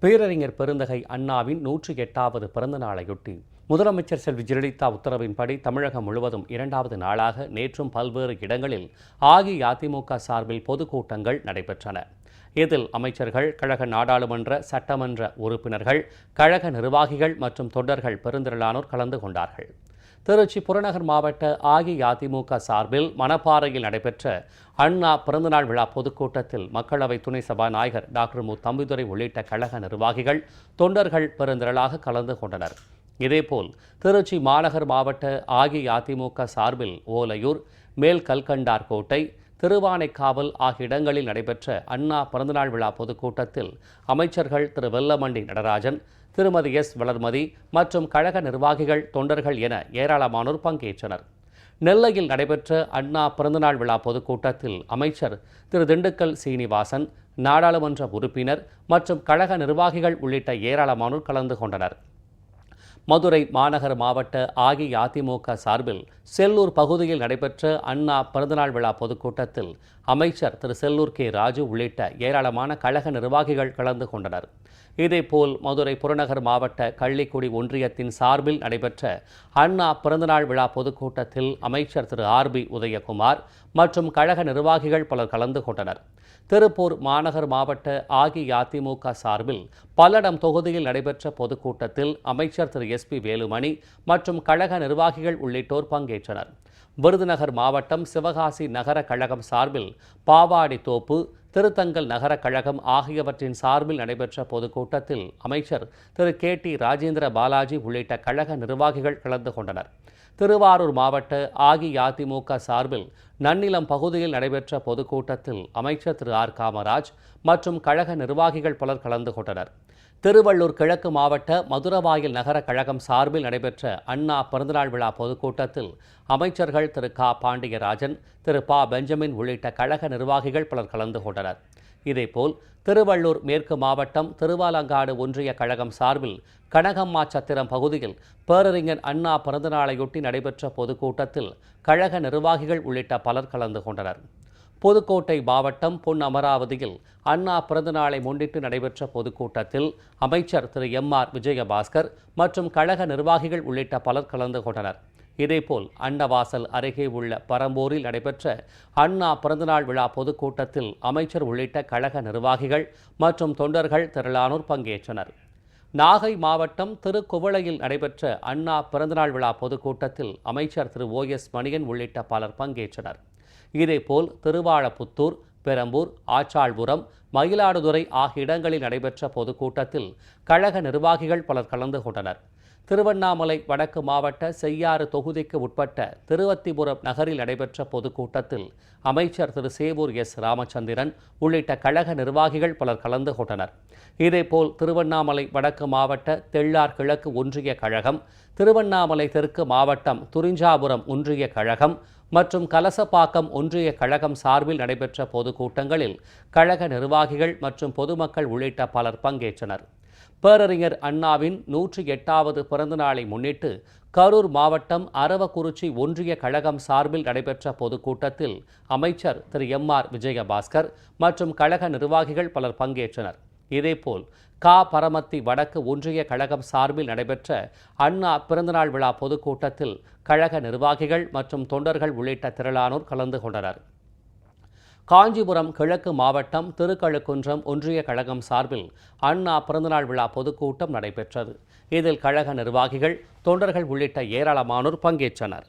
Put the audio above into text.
பேரறிஞர் பெருந்தகை அண்ணாவின் 108வது பிறந்த நாளையொட்டி முதலமைச்சர் செல்வி ஜெயலலிதா உத்தரவின்படி தமிழகம் முழுவதும் 2வது நாளாக நேற்றும் பல்வேறு இடங்களில் அஇஅதிமுக சார்பில் பொதுக்கூட்டங்கள் நடைபெற்றன. இதில் அமைச்சர்கள், கழக நாடாளுமன்ற, சட்டமன்ற உறுப்பினர்கள், கழக நிர்வாகிகள் மற்றும் தொண்டர்கள் பெருந்திரளானோர் கலந்து கொண்டார்கள். திருச்சி புறநகர் மாவட்ட அஇஅதிமுக சார்பில் மணப்பாறையில் நடைபெற்ற அண்ணா பிறந்தநாள் விழா பொதுக்கூட்டத்தில் மக்களவை துணை சபாநாயகர் டாக்டர் மு. தம்பிதுரை உள்ளிட்ட கழக நிர்வாகிகள், தொண்டர்கள் பெருந்திரளாக கலந்து கொண்டனர். இதேபோல் திருச்சி மாநகர் மாவட்ட அஇஅதிமுக சார்பில் ஓலையூர், மேல் கல்கண்டார்கோட்டை, திருவானைக்காவல் ஆகிய இடங்களில் நடைபெற்ற அண்ணா பிறந்தநாள் விழா பொதுக்கூட்டத்தில் அமைச்சர்கள் திரு வெல்லமண்டி நடராஜன், திருமதி எஸ். வளர்மதி மற்றும் கழக நிர்வாகிகள், தொண்டர்கள் என ஏராளமானோர் பங்கேற்றனர். நெல்லையில் நடைபெற்ற அண்ணா பிறந்தநாள் விழா பொதுக்கூட்டத்தில் அமைச்சர் திரு திண்டுக்கல் சீனிவாசன், நாடாளுமன்ற உறுப்பினர் மற்றும் கழக நிர்வாகிகள் உள்ளிட்ட ஏராளமானோர் கலந்து கொண்டனர். மதுரை மாநகர மாவட்ட அஇஅதிமுக சார்பில் செல்லூர் பகுதியில் நடைபெற்ற அண்ணா பிறந்தநாள் விழா பொதுக்கூட்டத்தில் அமைச்சர் திரு செல்லூர் கே. ராஜு உள்ளிட்ட ஏராளமான கழக நிர்வாகிகள் கலந்து கொண்டனர். இதேபோல் மதுரை புறநகர் மாவட்ட கள்ளிக்குடி ஒன்றியத்தின் சார்பில் நடைபெற்ற அண்ணா பிறந்தநாள் விழா பொதுக்கூட்டத்தில் அமைச்சர் திரு ஆர்.பி. உதயகுமார் மற்றும் கழக நிர்வாகிகள் பலர் கலந்து கொண்டனர். திருப்பூர் மாநகர் மாவட்ட அஇஅதிமுக சார்பில் பல்லடம் தொகுதியில் நடைபெற்ற பொதுக்கூட்டத்தில் அமைச்சர் திரு எஸ். பி. வேலுமணி மற்றும் கழக நிர்வாகிகள் உள்ளிட்டோர் பங்கேற்றனர். விருதுநகர் மாவட்டம் சிவகாசி நகர கழகம் சார்பில் பாவாடித்தோப்பு, திருத்தங்கல் நகர கழகம் ஆகியவற்றின் சார்பில் நடைபெற்ற பொதுக்கூட்டத்தில் அமைச்சர் திரு கே. டி. ராஜேந்திர பாலாஜி உள்ளிட்ட கழக நிர்வாகிகள் கலந்து கொண்டனர். திருவாரூர் மாவட்ட அஇஅதிமுக சார்பில் நன்னிலம் பகுதியில் நடைபெற்ற பொதுக்கூட்டத்தில் அமைச்சர் திரு ஆர். காமராஜ் மற்றும் கழக நிர்வாகிகள் பலர் கலந்து கொண்டனர். திருவள்ளூர் கிழக்கு மாவட்ட மதுரவாயல் நகர கழகம் சார்பில் நடைபெற்ற அண்ணா பிறந்தநாள் விழா பொதுக்கூட்டத்தில் அமைச்சர்கள் திரு க. பாண்டியராஜன், திரு ப. பெஞ்சமின் உள்ளிட்ட கழக நிர்வாகிகள் பலர் கலந்து கொண்டனர். இதேபோல் திருவள்ளூர் மேற்கு மாவட்டம் திருவாலங்காடு ஒன்றிய கழகம் சார்பில் கனகம்மா சத்திரம் பகுதியில் பேரறிஞர் அண்ணா பிறந்தநாளையொட்டி நடைபெற்ற பொதுக்கூட்டத்தில் கழக நிர்வாகிகள் உள்ளிட்ட பலர் கலந்து கொண்டனர். புதுக்கோட்டை மாவட்டம் பொன் அமராவதியில் அண்ணா பிறந்தநாளை முன்னிட்டு நடைபெற்ற பொதுக்கூட்டத்தில் அமைச்சர் திரு எம். ஆர். விஜயபாஸ்கர் மற்றும் கழக நிர்வாகிகள் உள்ளிட்ட பலர் கலந்து கொண்டனர். இதேபோல் அன்னவாசல் அருகே உள்ள பரம்பூரில் நடைபெற்ற அண்ணா பிறந்தநாள் விழா பொதுக்கூட்டத்தில் அமைச்சர் உள்ளிட்ட கழக நிர்வாகிகள் மற்றும் தொண்டர்கள் திரளானோர் பங்கேற்றனர். நாகை மாவட்டம் திருக்குவளையில் நடைபெற்ற அண்ணா பிறந்தநாள் விழா பொதுக்கூட்டத்தில் அமைச்சர் திரு ஓ. எஸ். மணியன் உள்ளிட்ட பலர் பங்கேற்றனர். இதேபோல் திருவாழப்புத்தூர், பெரம்பூர், ஆச்சாள்புரம், மயிலாடுதுறை ஆகிய இடங்களில் நடைபெற்ற பொதுக்கூட்டத்தில் கழக நிர்வாகிகள் பலர் கலந்து கொண்டனர். திருவண்ணாமலை வடக்கு மாவட்ட செய்யாறு தொகுதிக்கு உட்பட்ட திருவத்திபுரம் நகரில் நடைபெற்ற பொதுக்கூட்டத்தில் அமைச்சர் திரு சேவூர் எஸ். ராமச்சந்திரன் உள்ளிட்ட கழக நிர்வாகிகள் பலர் கலந்து கொண்டனர். இதேபோல் திருவண்ணாமலை வடக்கு மாவட்ட தெள்ளார் கிழக்கு ஒன்றிய கழகம், திருவண்ணாமலை தெற்கு மாவட்டம் துரிஞ்சாபுரம் ஒன்றிய கழகம் மற்றும் கலசப்பாக்கம் ஒன்றிய கழகம் சார்பில் நடைபெற்ற பொதுக்கூட்டங்களில் கழக நிர்வாகிகள் மற்றும் பொதுமக்கள் உள்ளிட்ட பலர் பங்கேற்றனர். பேரறிஞர் அண்ணாவின் 108வது பிறந்த நாளை முன்னிட்டு கரூர் மாவட்டம் அரவக்குறிச்சி ஒன்றிய கழகம் சார்பில் நடைபெற்ற பொதுக்கூட்டத்தில் அமைச்சர் திரு எம். ஆர். விஜயபாஸ்கர் மற்றும் கழக நிர்வாகிகள் பலர் பங்கேற்றனர். இதேபோல் பரமத்தி வடக்கு ஒன்றிய கழகம் சார்பில் நடைபெற்ற அண்ணா பிறந்தநாள் விழா பொதுக்கூட்டத்தில் கழக நிர்வாகிகள் மற்றும் தொண்டர்கள் உள்ளிட்ட திரளானோர் கலந்து கொண்டனர். காஞ்சிபுரம் கிழக்கு மாவட்டம் திருக்கழுக்குன்றம் ஒன்றிய கழகம் சார்பில் அண்ணா பிறந்தநாள் விழா பொதுக்கூட்டம் நடைபெற்றது. இதில் கழக நிர்வாகிகள், தொண்டர்கள் உள்ளிட்ட ஏராளமானோர் பங்கேற்றனர்.